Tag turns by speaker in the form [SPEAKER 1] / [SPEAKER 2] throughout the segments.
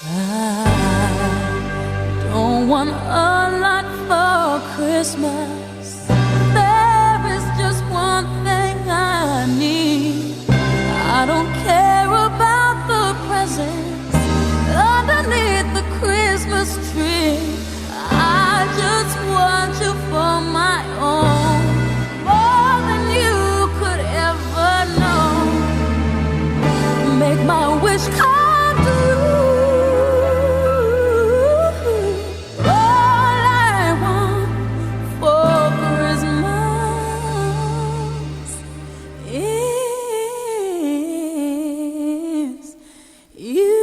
[SPEAKER 1] I don't want a lot for Christmas. There is just one thing I need. I don't care about the presents underneath the Christmas tree. I just want you for my own, more than you could ever know. Make my wish come true. All I want for Christmas is you.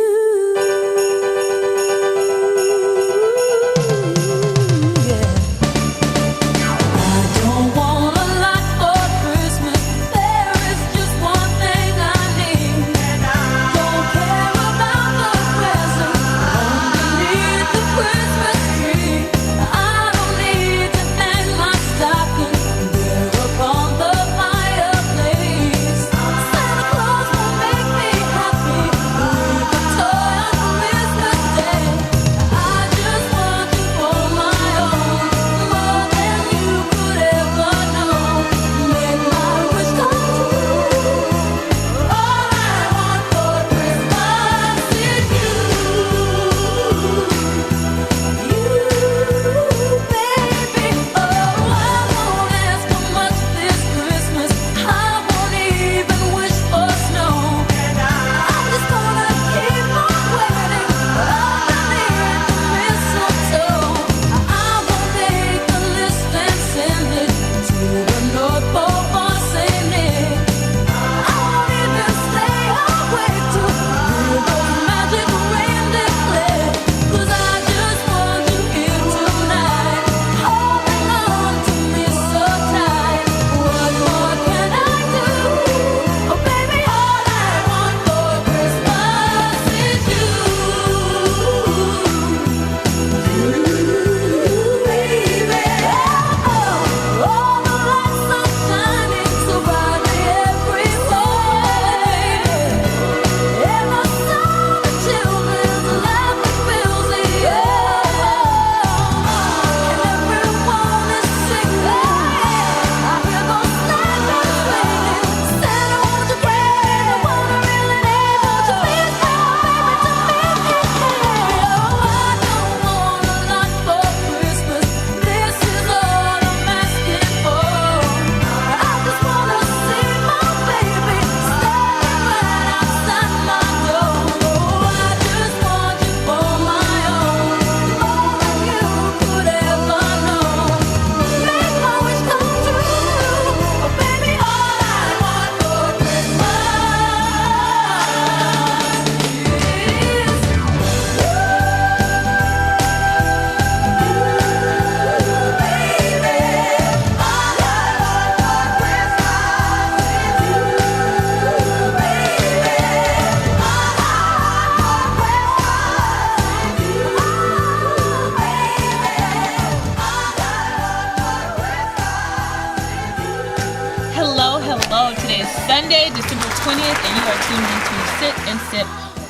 [SPEAKER 2] Sunday, December 20th, and you are tuned into Sit and Sip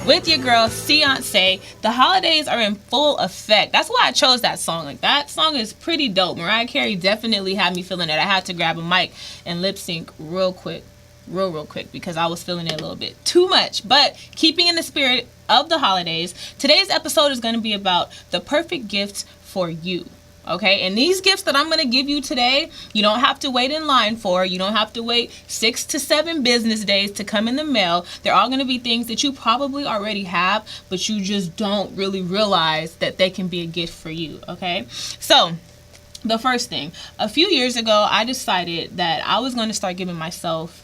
[SPEAKER 2] with your girl, Ceeyonce. The holidays are in full effect. That's why I chose that song. Like, that song is pretty dope. Mariah Carey definitely had me feeling it. I had to grab a mic and lip sync real quick, because I was feeling it a little bit too much. But keeping in the spirit of the holidays, today's episode is going to be about the perfect gifts for you. Okay, and these gifts that I'm going to give you today, you don't have to wait in line for. You don't have to wait 6 to 7 business days to come in the mail. They're all going to be things that you probably already have, but you just don't really realize that they can be a gift for you. Okay, so the first thing, a few years ago, I decided that I was going to start giving myself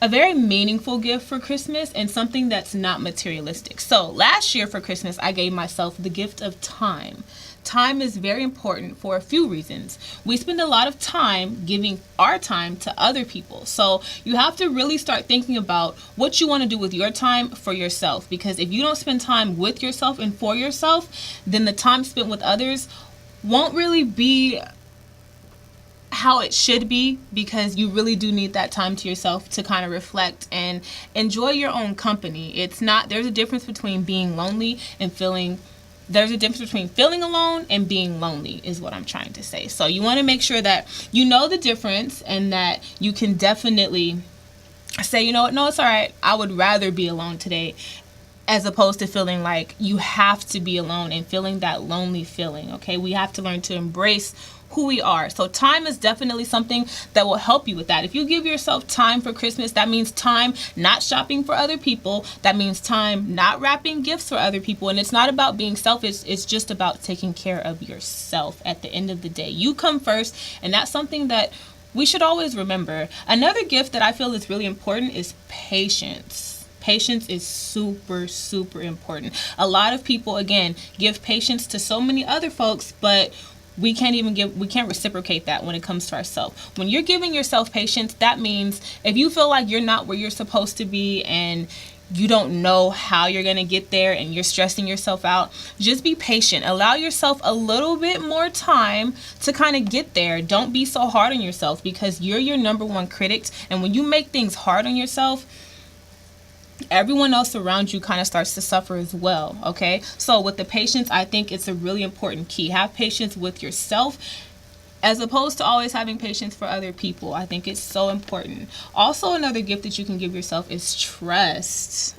[SPEAKER 2] a very meaningful gift for Christmas and something that's not materialistic. So last year for Christmas, I gave myself the gift of time. Time is very important for a few reasons. We spend a lot of time giving our time to other people. So you have to really start thinking about what you want to do with your time for yourself. Because if you don't spend time with yourself and for yourself, then the time spent with others won't really be how it should be, because you really do need that time to yourself to kind of reflect and enjoy your own company. There's a difference between being lonely and there's a difference between feeling alone and being lonely, is what I'm trying to say. So you want to make sure that you know the difference, and that you can definitely say, you know what, no, it's all right. I would rather be alone today, as opposed to feeling like you have to be alone and feeling that lonely feeling. Okay, we have to learn to embrace who we are. So time is definitely something that will help you with that. If you give yourself time for Christmas, that means time not shopping for other people. That means time not wrapping gifts for other people. And it's not about being selfish. It's just about taking care of yourself at the end of the day. You come first, and that's something that we should always remember. Another gift that I feel is really important is patience. Patience is super, super important. A lot of people, again, give patience to so many other folks, but we can't reciprocate that when it comes to ourselves. When you're giving yourself patience, that means if you feel like you're not where you're supposed to be and you don't know how you're going to get there and you're stressing yourself out, just be patient. Allow yourself a little bit more time to kind of get there. Don't be so hard on yourself, because you're your number one critic. And when you make things hard on yourself, everyone else around you kind of starts to suffer as well. Okay, so with the patience, I think it's a really important key. Have patience with yourself, as opposed to always having patience for other people. I think it's so important. Also, another gift that you can give yourself is trust.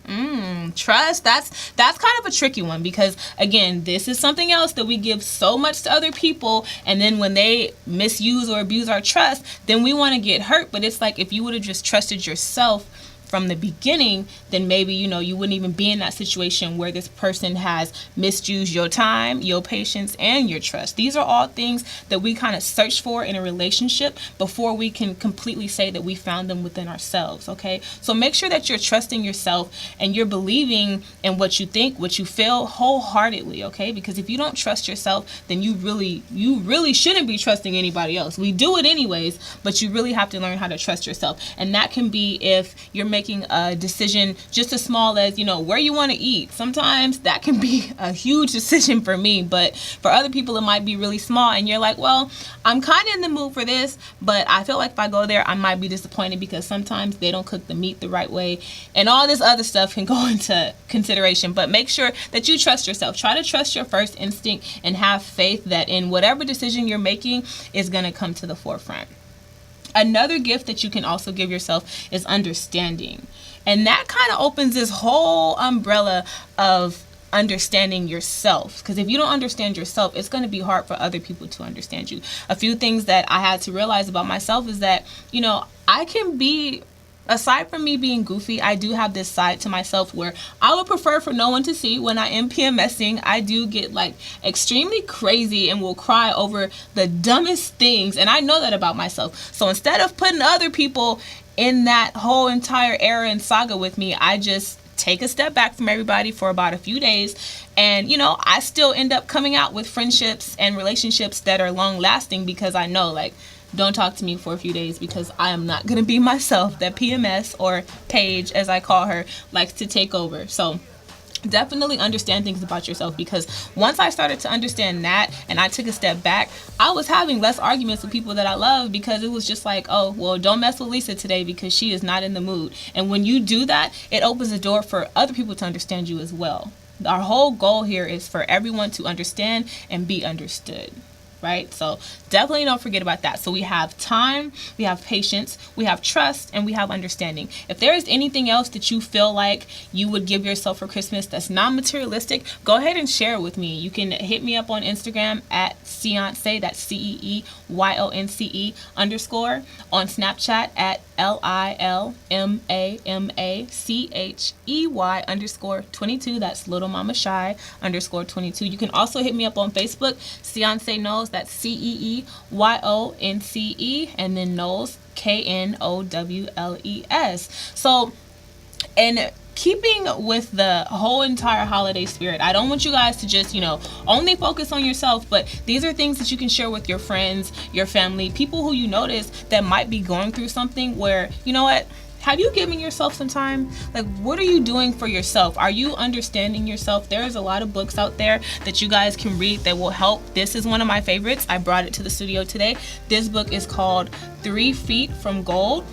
[SPEAKER 2] Trust, that's kind of a tricky one, because again, this is something else that we give so much to other people, and then when they misuse or abuse our trust, then we want to get hurt. But it's like, if you would have just trusted yourself from the beginning, then maybe, you wouldn't even be in that situation where this person has misused your time, your patience, and your trust. These are all things that we kind of search for in a relationship before we can completely say that we found them within ourselves. Okay, so make sure that you're trusting yourself and you're believing in what you think, what you feel wholeheartedly. Okay, because if you don't trust yourself, then you really shouldn't be trusting anybody else. We do it anyways, but you really have to learn how to trust yourself. And that can be if you're making a decision just as small as, where you want to eat. Sometimes that can be a huge decision for me, but for other people it might be really small, and you're like, well, I'm kind of in the mood for this, but I feel like if I go there I might be disappointed because sometimes they don't cook the meat the right way, and all this other stuff can go into consideration. But make sure that you trust yourself. Try to trust your first instinct and have faith that in whatever decision you're making is going to come to the forefront. Another gift that you can also give yourself is understanding. And that kind of opens this whole umbrella of understanding yourself. Because if you don't understand yourself, it's going to be hard for other people to understand you. A few things that I had to realize about myself is that, I can be, aside from me being goofy, I do have this side to myself where I would prefer for no one to see. When I am PMSing, I do get extremely crazy and will cry over the dumbest things. And I know that about myself. So instead of putting other people in that whole entire era and saga with me, I just take a step back from everybody for about a few days. And, I still end up coming out with friendships and relationships that are long lasting, because I know, don't talk to me for a few days, because I am not going to be myself. That PMS, or Paige as I call her, likes to take over. So definitely understand things about yourself, because once I started to understand that and I took a step back, I was having less arguments with people that I love, because it was just like, oh, well, don't mess with Lisa today because she is not in the mood. And when you do that, it opens the door for other people to understand you as well. Our whole goal here is for everyone to understand and be understood. Right? So definitely don't forget about that. So we have time, we have patience, we have trust, and we have understanding. If there is anything else that you feel like you would give yourself for Christmas that's non-materialistic, go ahead and share it with me. You can hit me up on Instagram at Ceeyonce, that's CEEYONCE _ on Snapchat at LILMAMACHEY _22, that's Little Mama Shy _22. You can also hit me up on Facebook, Ceeyonce Knowles, that's CEEYONCE, and then Knowles, KNOWLES. So, and keeping with the whole entire holiday spirit, I don't want you guys to just, only focus on yourself, but these are things that you can share with your friends, your family, people who you notice that might be going through something where, have you given yourself some time? Like, what are you doing for yourself? Are you understanding yourself? There's a lot of books out there that you guys can read that will help. This is one of my favorites. I brought it to the studio today. This book is called 3 Feet from Gold.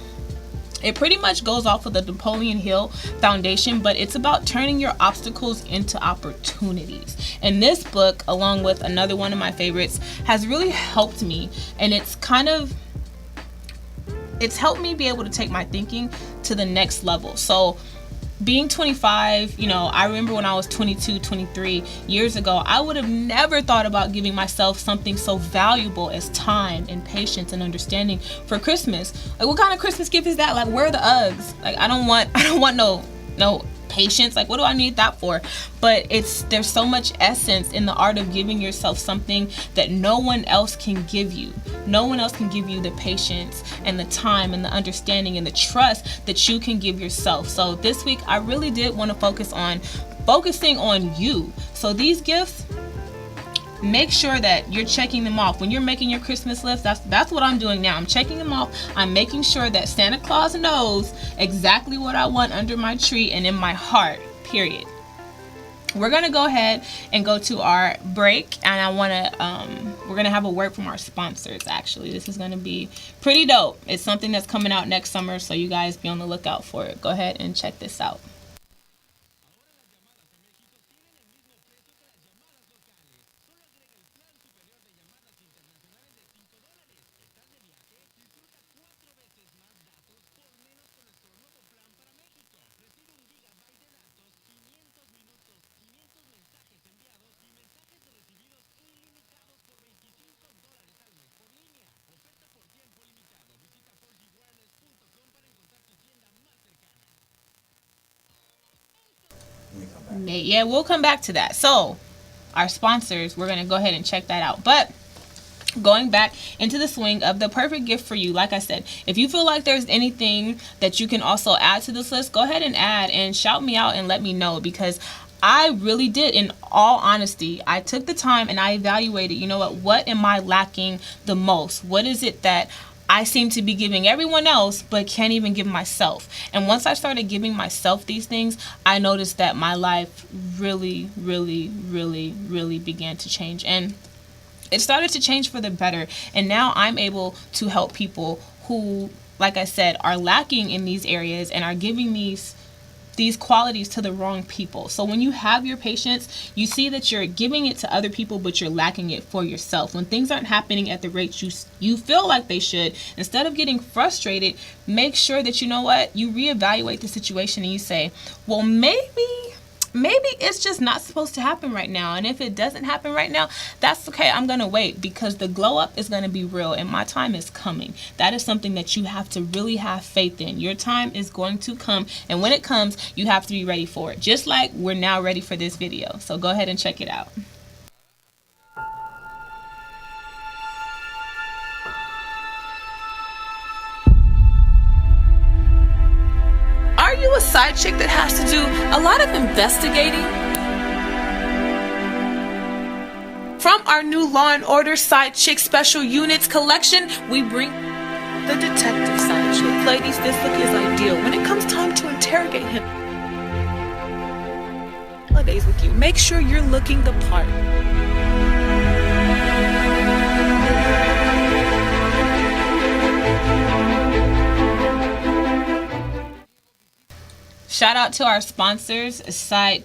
[SPEAKER 2] It pretty much goes off of the Napoleon Hill Foundation, but it's about turning your obstacles into opportunities. And this book, along with another one of my favorites, has really helped me. And it's helped me be able to take my thinking to the next level. So being 25, I remember when I was 22, 23 years ago, I would have never thought about giving myself something so valuable as time and patience and understanding for Christmas. Like, what kind of Christmas gift is that? Like, where are the Uggs? Like, I don't want no patience. Like, what do I need that for? But there's so much essence in the art of giving yourself something that no one else can give you. No one else can give you the patience and the time and the understanding and the trust that you can give yourself. So this week I really did want to focusing on you. So these gifts, make sure that you're checking them off. When you're making your Christmas list, that's what I'm doing now. I'm checking them off. I'm making sure that Santa Claus knows exactly what I want under my tree and in my heart, period. We're gonna go ahead and go to our break, and we're gonna have a word from our sponsors. Actually, this is gonna be pretty dope. It's something that's coming out next summer, so you guys be on the lookout for it. Go ahead and check this out. Yeah, we'll come back to that. So our sponsors, we're going to go ahead and check that out. But going back into the swing of the perfect gift for you, like I said, if you feel like there's anything that you can also add to this list, go ahead and add and shout me out and let me know, because I really did. In all honesty, I took the time and I evaluated, what am I lacking the most? What is it that I seem to be giving everyone else but can't even give myself? And once I started giving myself these things, I noticed that my life really, really, really, really began to change. And it started to change for the better. And now I'm able to help people who, like I said, are lacking in these areas and are giving these qualities to the wrong people. So when you have your patience, you see that you're giving it to other people, but you're lacking it for yourself. When things aren't happening at the rate you feel like they should, instead of getting frustrated, make sure that you reevaluate the situation and you say, well, maybe it's just not supposed to happen right now. And if it doesn't happen right now, that's okay. I'm going to wait, because the glow up is going to be real and my time is coming. That is something that you have to really have faith in. Your time is going to come. And when it comes, you have to be ready for it. Just like we're now ready for this video. So go ahead and check it out.
[SPEAKER 1] Are you a side chick that has to do a lot of investigating? From our new Law and Order Side Chick Special Units collection, we bring the detective side chick. Ladies, this look is ideal when it comes time to interrogate him. Holidays with you. Make sure you're looking the part.
[SPEAKER 2] Shout out to our sponsors,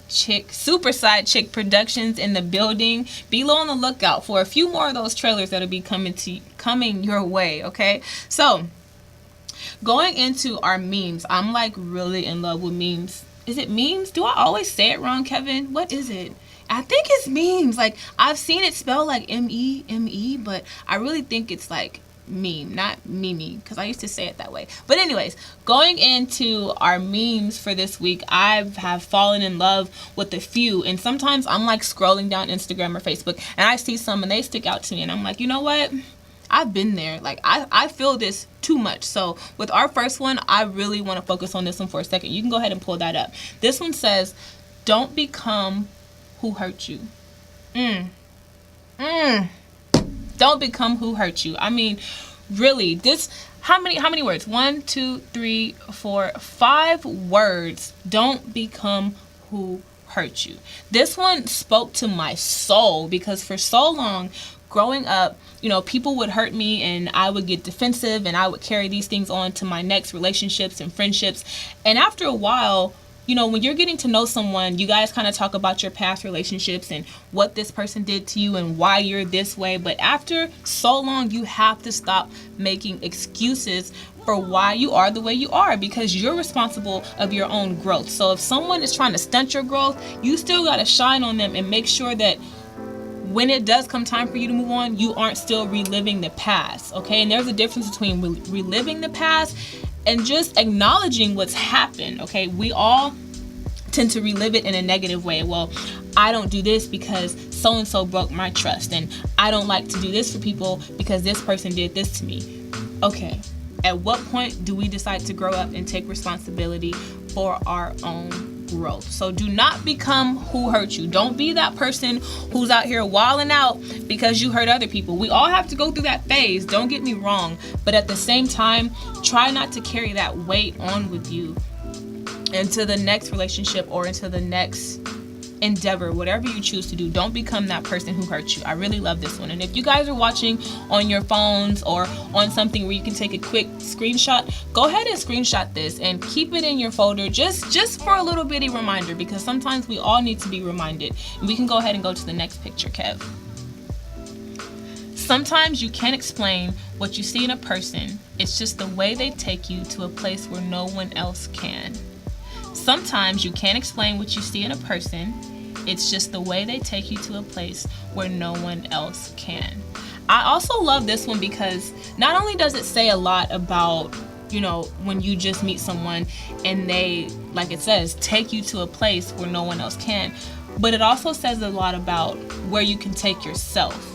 [SPEAKER 2] Super Side Chick Productions in the building. Be on the lookout for a few more of those trailers that'll be coming your way, okay? So, going into our memes, I'm like really in love with memes. Is it memes? Do I always say it wrong, Kevin? What is it? I think it's memes. Like, I've seen it spelled like M-E, but I really think it's like meme, not Mimi, because I used to say it that way. But anyways, going into our memes for this week, I have fallen in love with a few, and sometimes I'm like scrolling down Instagram or Facebook and I see some and they stick out to me and I'm like, you know what, I've been there. Like, I feel this too much. So with our first one, I really want to focus on this one for a second. You can go ahead and pull that up. This one says, don't become who hurt you. Don't become who hurt you. I mean, really, how many words? 1, 2, 3, 4, 5 words. Don't become who hurt you. This one spoke to my soul because for so long growing up, people would hurt me and I would get defensive and I would carry these things on to my next relationships and friendships. And after a while, when you're getting to know someone, you guys kind of talk about your past relationships and what this person did to you and why you're this way. But after so long, you have to stop making excuses for why you are the way you are, because you're responsible of your own growth. So if someone is trying to stunt your growth, you still got to shine on them and make sure that when it does come time for you to move on, you aren't still reliving the past, okay? And there's a difference between reliving the past and just acknowledging what's happened, okay? We all tend to relive it in a negative way. Well, I don't do this because so-and-so broke my trust, and I don't like to do this for people because this person did this to me. Okay, at what point do we decide to grow up and take responsibility for our own growth? So do not become who hurt you. Don't be that person who's out here wilding out because you hurt other people. We all have to go through that phase, don't get me wrong, but at the same time, try not to carry that weight on with you into the next relationship or into the next endeavor, whatever you choose to do. Don't become that person who hurt you. I really love this one. And if you guys are watching on your phones or on something where you can take a quick screenshot, go ahead and screenshot this and keep it in your folder just for a little bitty reminder, because sometimes we all need to be reminded. And we can go ahead and go to the next picture, Kev. Sometimes you can't explain what you see in a person. It's just the way they take you to a place where no one else can. Sometimes you can't explain what you see in a person. It's just the way they take you to a place where no one else can. I also love this one because not only does it say a lot about, when you just meet someone and they, like it says, take you to a place where no one else can, but it also says a lot about where you can take yourself.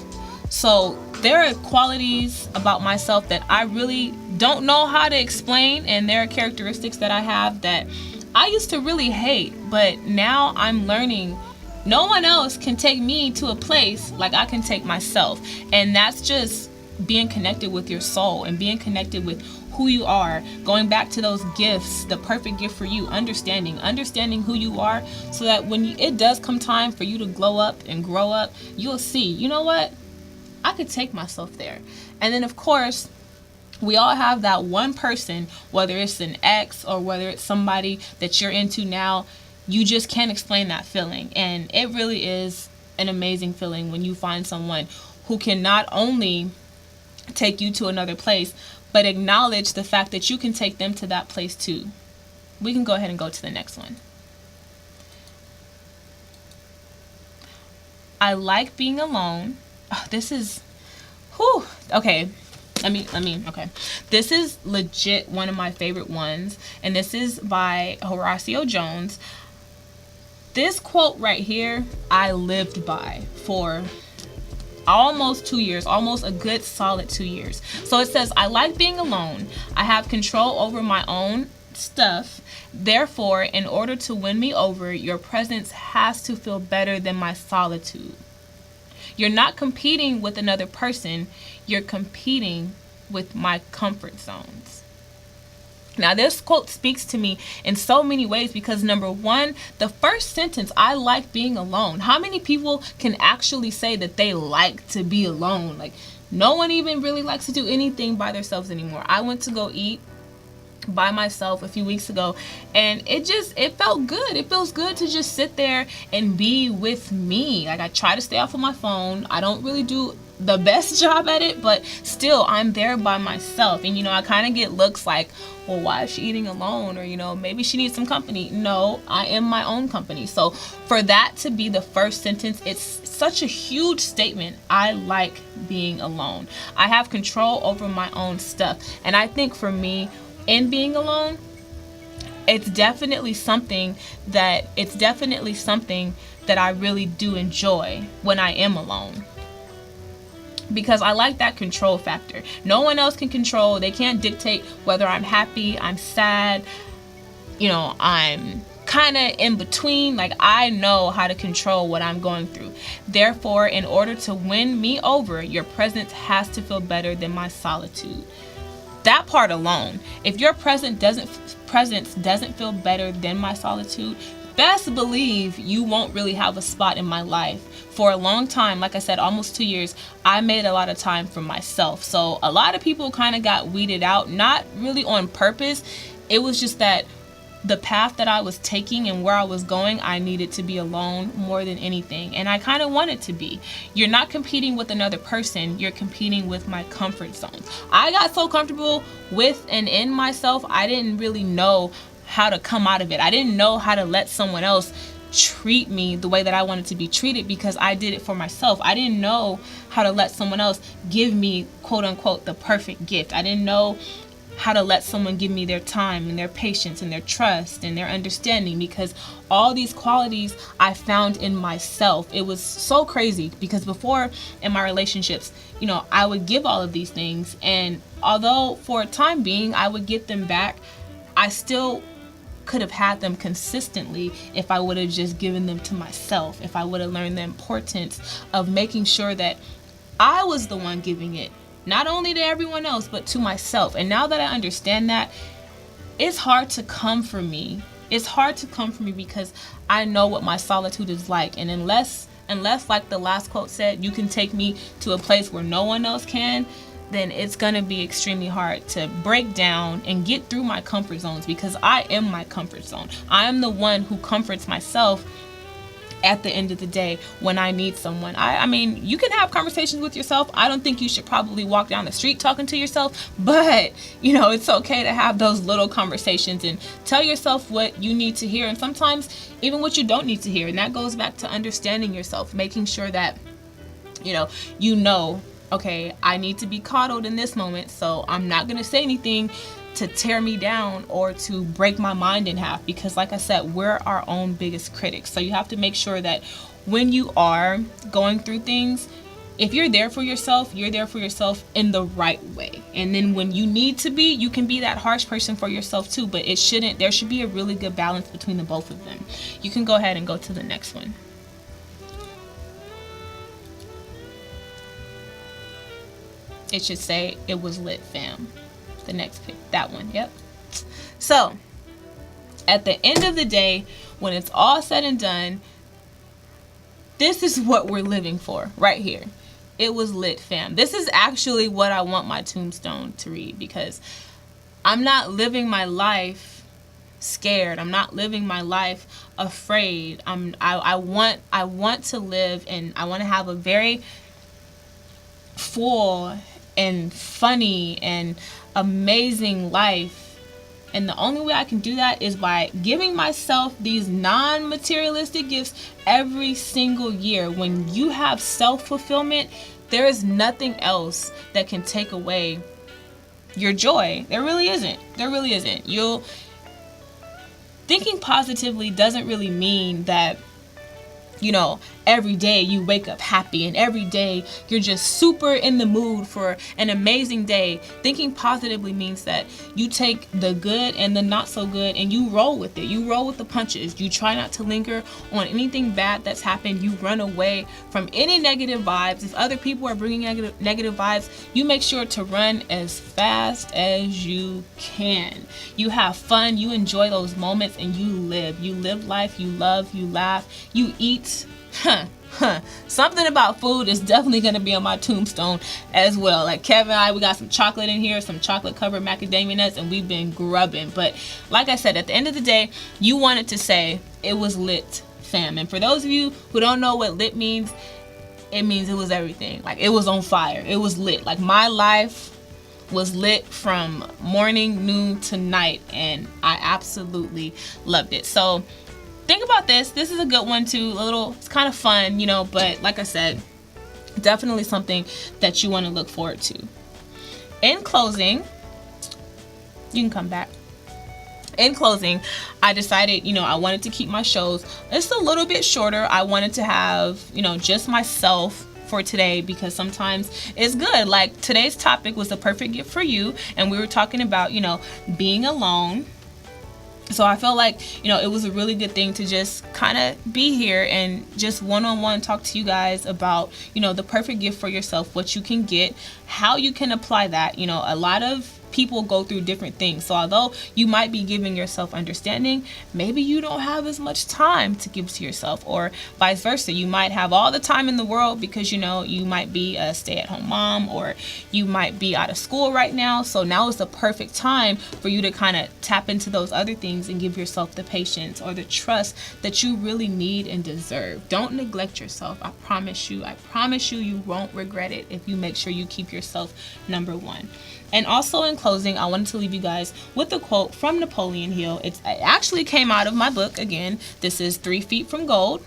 [SPEAKER 2] So there are qualities about myself that I really don't know how to explain, and there are characteristics that I have that I used to really hate, but now I'm learning no one else can take me to a place like I can take myself. And that's just being connected with your soul and being connected with who you are, going back to those gifts, the perfect gift for you, understanding who you are, so that when it does come time for you to glow up and grow up, you'll see, you know what? I could take myself there. And then of course, we all have that one person, whether it's an ex or whether it's somebody that you're into now, you just can't explain that feeling. And it really is an amazing feeling when you find someone who can not only take you to another place, but acknowledge the fact that you can take them to that place too. We can go ahead and go to the next one. I like being alone. Oh, this is, okay. Okay. This is legit one of my favorite ones, and this is by Horatio Jones. This quote right here, I lived by for almost 2 years, almost a good solid 2 years. So it says, I like being alone. I have control over my own stuff. Therefore, in order to win me over, your presence has to feel better than my solitude. You're not competing with another person. You're competing with my comfort zones. Now, this quote speaks to me in so many ways because, number one, the first sentence, I like being alone. How many people can actually say that they like to be alone? Like, no one even really likes to do anything by themselves anymore. I went to go eat by myself a few weeks ago, and it felt good. It feels good to just sit there and be with me. Like, I try to stay off of my phone. I don't really do the best job at it, but still I'm there by myself. And I kind of get looks like, well, why is she eating alone? Or maybe she needs some company. No, I am my own company. So for that to be the first sentence, it's such a huge statement. I like being alone. I have control over my own stuff. And I think for me, in being alone, it's definitely something that I really do enjoy when I am alone, because I like that control factor. No one else can control. They can't dictate whether I'm happy, I'm sad, I'm kind of in between. Like, I know how to control what I'm going through. Therefore, in order to win me over, your presence has to feel better than my solitude. that part alone, if your presence doesn't feel better than my solitude, best believe you won't really have a spot in my life. For a long time, like I said, almost 2 years, I made a lot of time for myself. So a lot of people kind of got weeded out, not really on purpose. It was just that the path that I was taking and where I was going, I needed to be alone more than anything. And I kind of wanted to be. You're not competing with another person. You're competing with my comfort zone. I got so comfortable with and in myself, I didn't really know how to come out of it. I didn't know how to let someone else treat me the way that I wanted to be treated because I did it for myself. I didn't know how to let someone else give me, quote unquote, the perfect gift. I didn't know how to let someone give me their time and their patience and their trust and their understanding, because all these qualities I found in myself. It was so crazy because before in my relationships, I would give all of these things, and although for a time being I would get them back, I still could have had them consistently if I would have just given them to myself, if I would have learned the importance of making sure that I was the one giving it, not only to everyone else, but to myself. And now that I understand that, it's hard to come for me. It's hard to come for me because I know what my solitude is like. And unless like the last quote said, you can take me to a place where no one else can, then it's going to be extremely hard to break down and get through my comfort zones, because I am my comfort zone. I am the one who comforts myself at the end of the day when I need someone. I mean, you can have conversations with yourself. I don't think you should probably walk down the street talking to yourself, but it's okay to have those little conversations and tell yourself what you need to hear, and sometimes even what you don't need to hear. And that goes back to understanding yourself, making sure that okay, I need to be coddled in this moment, so I'm not going to say anything to tear me down or to break my mind in half, because like I said, we're our own biggest critics. So you have to make sure that when you are going through things, if you're there for yourself, you're there for yourself in the right way. And then when you need to be, you can be that harsh person for yourself too, but there should be a really good balance between the both of them. You can go ahead and go to the next one. It should say it was lit, fam. The next pic, that one, yep. So at the end of the day, when it's all said and done, this is what we're living for right here. It was lit, fam. This is actually what I want my tombstone to read, because I'm not living my life scared. I'm not living my life afraid. I want to live, and I want to have a very full and funny and amazing life. And the only way I can do that is by giving myself these non-materialistic gifts every single year. When you have self-fulfillment, there is nothing else that can take away your joy. There really isn't. Thinking positively doesn't really mean that every day you wake up happy and every day you're just super in the mood for an amazing day. Thinking positively means that you take the good and the not so good and you roll with it. You roll with the punches. You try not to linger on anything bad that's happened. You run away from any negative vibes. If other people are bringing negative vibes, you make sure to run as fast as you can. You have fun. You enjoy those moments and you live. You live life. You love. You laugh. You eat. Something about food is definitely going to be on my tombstone as well. Like Kevin and I, we got some chocolate in here, some chocolate covered macadamia nuts, and we've been grubbing. But like I said, at the end of the day, you wanted to say it was lit, fam. And for those of you who don't know what lit means, it means it was everything. Like it was on fire. It was lit. Like my life was lit from morning, noon to night, and I absolutely loved it. So think about this. This is a good one too. It's kind of fun, but like I said, definitely something that you want to look forward to. In closing, you can come back. In closing, I decided, I wanted to keep my shows just a little bit shorter. I wanted to have, just myself for today, because sometimes it's good. Like today's topic was the perfect gift for you, and we were talking about, being alone. So I felt like, it was a really good thing to just kind of be here and just one-on-one talk to you guys about, the perfect gift for yourself, what you can get, how you can apply that. A lot of people go through different things. So although you might be giving yourself understanding, maybe you don't have as much time to give to yourself, or vice versa. You might have all the time in the world because, you know, you might be a stay-at-home mom, or you might be out of school right now. So now is the perfect time for you to kind of tap into those other things and give yourself the patience or the trust that you really need and deserve. Don't neglect yourself. I promise you, you won't regret it if you make sure you keep yourself number one. And also, in closing, I wanted to leave you guys with a quote from Napoleon Hill. It actually came out of my book. Again, this is 3 Feet from Gold.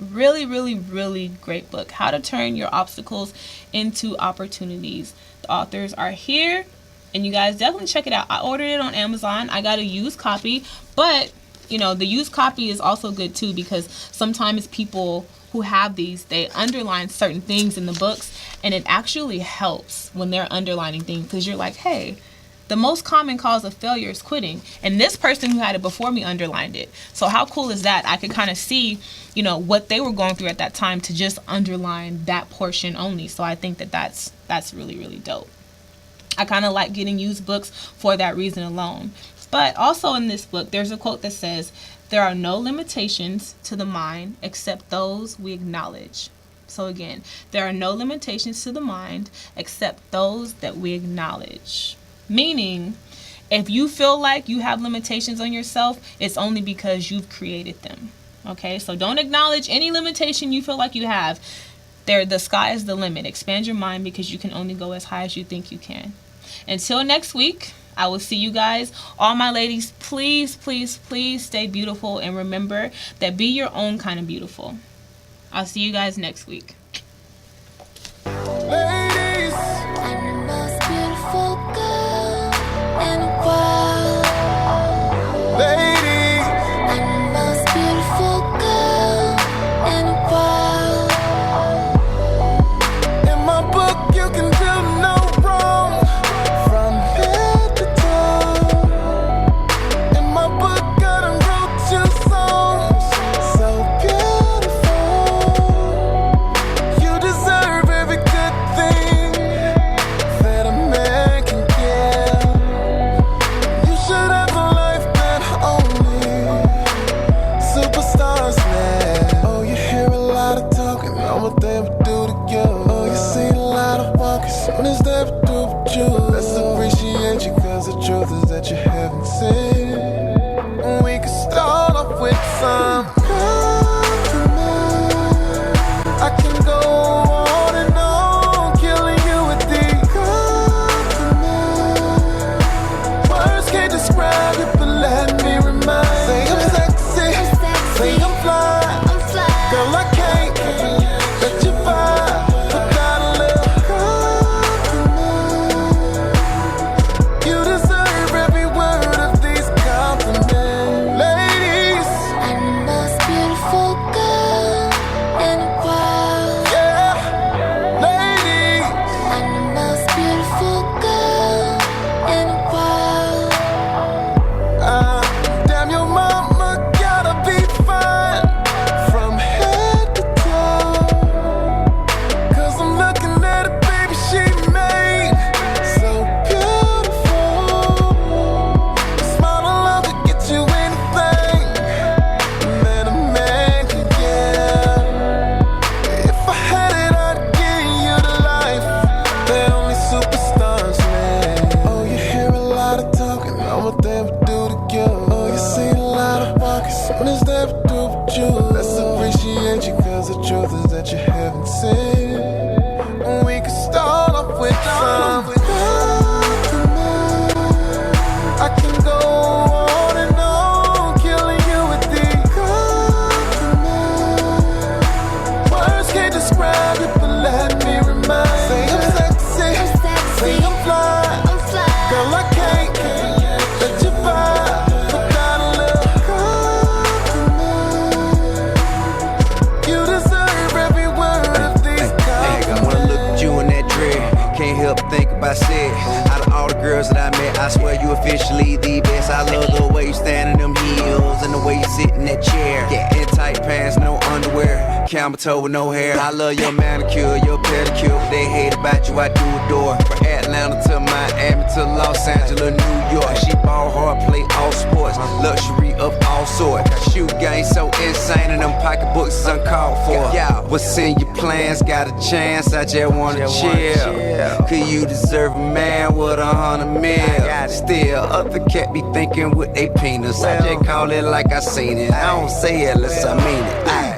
[SPEAKER 2] Really, really, really great book. How to Turn Your Obstacles into Opportunities. The authors are here, and you guys definitely check it out. I ordered it on Amazon. I got a used copy, but you know, the used copy is also good too, because sometimes people who have these, they underline certain things in the books, and it actually helps when they're underlining things, because you're like, hey, the most common cause of failure is quitting, and this person who had it before me underlined it. So how cool is that? I could kind of see, you know, what they were going through at that time to just underline that portion only. So I think that that's really, really dope. I kind of like getting used books for that reason alone. But also in this book, there's a quote that says, "There are no limitations to the mind except those we acknowledge." So again, there are no limitations to the mind except those that we acknowledge. Meaning, if you feel like you have limitations on yourself, it's only because you've created them. Okay, so don't acknowledge any limitation you feel like you have. The sky is the limit. Expand your mind, because you can only go as high as you think you can. Until next week, I will see you guys. All my ladies, please, please, please stay beautiful, and remember that be your own kind of beautiful. I'll see you guys next week.
[SPEAKER 1] Ladies, I'm the most beautiful girl in the world. Ladies, I'm the most beautiful girl in the world. In my book, you can do no wrong. From head to toe. In my book, I done wrote 2 songs. So beautiful. You deserve every good thing that a man can give. You should have a life that only superstars live. Oh, you hear a lot of talking on what they would do to you. Oh, you see a lot of walking soon as they would do with you. Let's appreciate you, cause the truth is that you haven't seen. We can start off with some compliments. I can go on and on, killing you with these compliments. Words can't describe it, but let me remind. Say I'm sexy, say I'm fly. Girl, I can't let you by without a little compliment. You deserve every word of these compliments. Ladies, I'm the most beautiful girl in the world. Yeah, ladies, I'm the most beautiful girl in the world. Damn, your mama gotta be fine from head to toe. Cause I'm looking at a baby she made so beautiful. A smile alone could get you anything that a man can give. If I had it, I'd give you the life that only superstars live. Oh, you hear a lot of talking on what they would do to you. Oh, you see a lot of walking soon as they would do with you. Let's appreciate you, cause the truth is that you haven't seen. We can start off with some compliments. I can go on and on, killing you with these compliments. Words can't describe it, but let me remind. Say I'm sexy, say I'm fly. Girl, I can't let you by without a little compliment. You deserve every word of these compliments.
[SPEAKER 3] When I look at you in that dread, can't help think about said. Out of all the girls that I met, I swear you officially the best. I love the way you stand in them heels and the way you sit in that chair. In tight pants, no underwear. camel toe with no hair. I love your manicure, your pedicure. What they hate about you, I do adore. From Atlanta to Miami to Los Angeles, New York. She ball hard, play all sports, luxury of all sorts. Shoe game so insane and them pocketbooks is uncalled for. Yeah, what's in your plans? Got a chance? I just wanna chill. Could you deserve a man with 100 mil? Still, other cat be thinking with they penis. I just call it like I seen it. I don't say it unless I mean it.